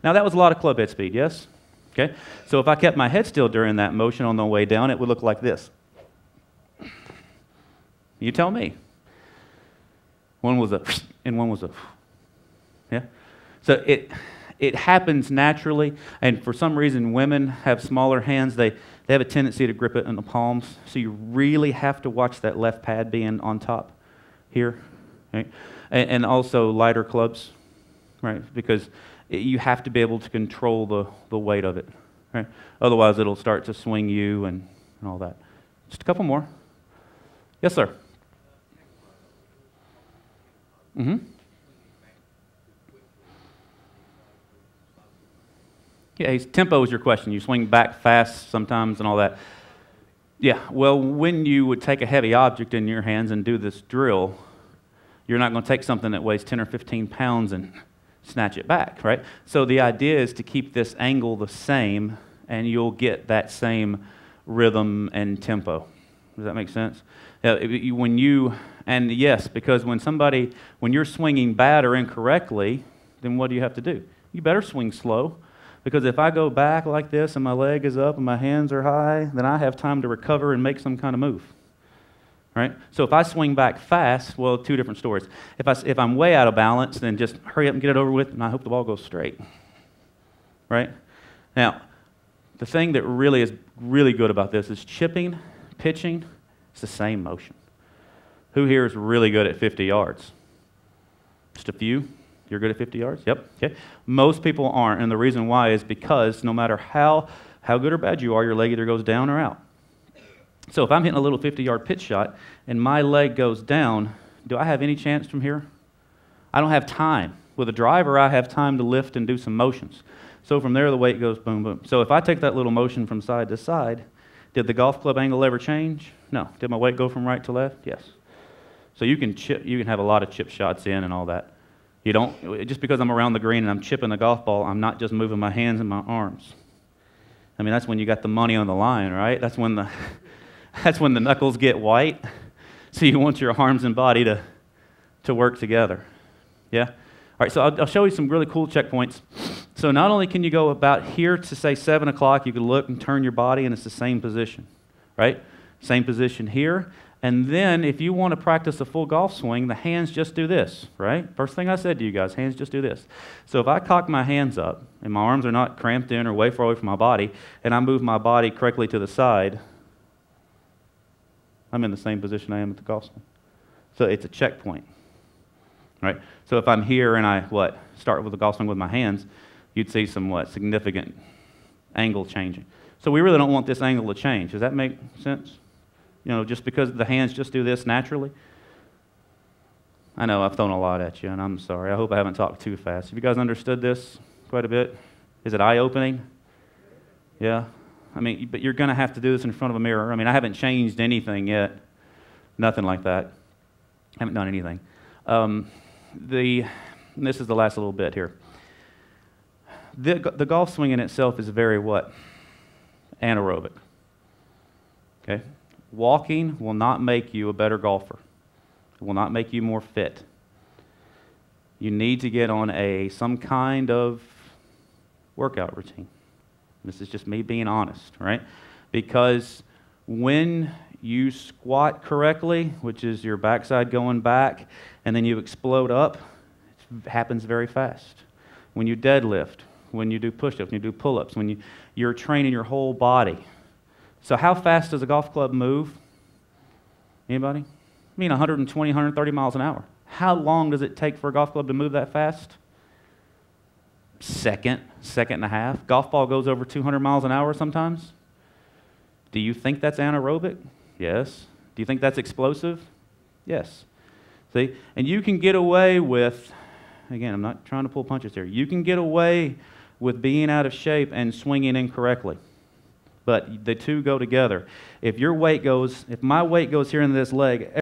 Now that was a lot of club head speed, yes? Okay, so if I kept my head still during that motion on the way down, it would look like this. You tell me. One was a and one was a, yeah? So it happens naturally, and for some reason women have smaller hands. They have a tendency to grip it in the palms, so you really have to watch that left pad being on top here, right? And also lighter clubs, right? Because you have to be able to control the weight of it, right? Otherwise it'll start to swing you and all that. Just a couple more. Yes, sir. Mm-hmm. Yeah, tempo is your question. You swing back fast sometimes and all that. Yeah, well, when you would take a heavy object in your hands and do this drill, you're not going to take something that weighs 10 or 15 pounds and snatch it back, right? So the idea is to keep this angle the same, and you'll get that same rhythm and tempo. Does that make sense? And yes, because when you're swinging bad or incorrectly, then what do you have to do? You better swing slow, because if I go back like this and my leg is up and my hands are high, then I have time to recover and make some kind of move. Right? So if I swing back fast, well, two different stories. If I'm way out of balance, then just hurry up and get it over with, and I hope the ball goes straight. Right? Now, the thing that really is really good about this is chipping, pitching, it's the same motion. Who here is really good at 50 yards? Just a few? You're good at 50 yards? Yep. Okay. Most people aren't, and the reason why is because no matter how good or bad you are, your leg either goes down or out. So if I'm hitting a little 50-yard pitch shot and my leg goes down, do I have any chance from here? I don't have time. With a driver, I have time to lift and do some motions. So from there, the weight goes boom, boom. So if I take that little motion from side to side, did the golf club angle ever change? No. Did my weight go from right to left? Yes. So you can have a lot of chip shots in and all that. You don't, just because I'm around the green and I'm chipping the golf ball, I'm not just moving my hands and my arms. I mean, that's when you got the money on the line, right? That's when the knuckles get white. So you want your arms and body to work together. Yeah? All right, so I'll show you some really cool checkpoints. So not only can you go about here to, say, 7 o'clock, you can look and turn your body, and it's the same position, right? Same position here. And then if you want to practice a full golf swing, the hands just do this, right? First thing I said to you guys, hands just do this. So if I cock my hands up, and my arms are not cramped in or way far away from my body, and I move my body correctly to the side, I'm in the same position I am at the golf swing. So it's a checkpoint, right? So if I'm here and I, start with the golf swing with my hands, you'd see some, significant angle changing. So we really don't want this angle to change. Does that make sense? You know, just because the hands just do this naturally? I know I've thrown a lot at you, and I'm sorry. I hope I haven't talked too fast. Have you guys understood this quite a bit? Is it eye-opening? Yeah? I mean, but you're going to have to do this in front of a mirror. I mean, I haven't changed anything yet. Nothing like that. I haven't done anything. This is the last little bit here. The golf swing in itself is very what? Anaerobic. Okay? Walking will not make you a better golfer. It will not make you more fit. You need to get on some kind of workout routine. This is just me being honest, right? Because when you squat correctly, which is your backside going back, and then you explode up, it happens very fast. When you deadlift, when you do push-ups, when you do pull-ups, when you're training your whole body. So how fast does a golf club move? Anybody? I mean 120, 130 miles an hour. How long does it take for a golf club to move that fast? Second and a half. Golf ball goes over 200 miles an hour sometimes. Do you think that's anaerobic? Yes. Do you think that's explosive? Yes. See? And you can get away with, again, I'm not trying to pull punches here. You can get away with being out of shape and swinging incorrectly. But the two go together. If my weight goes here in this leg,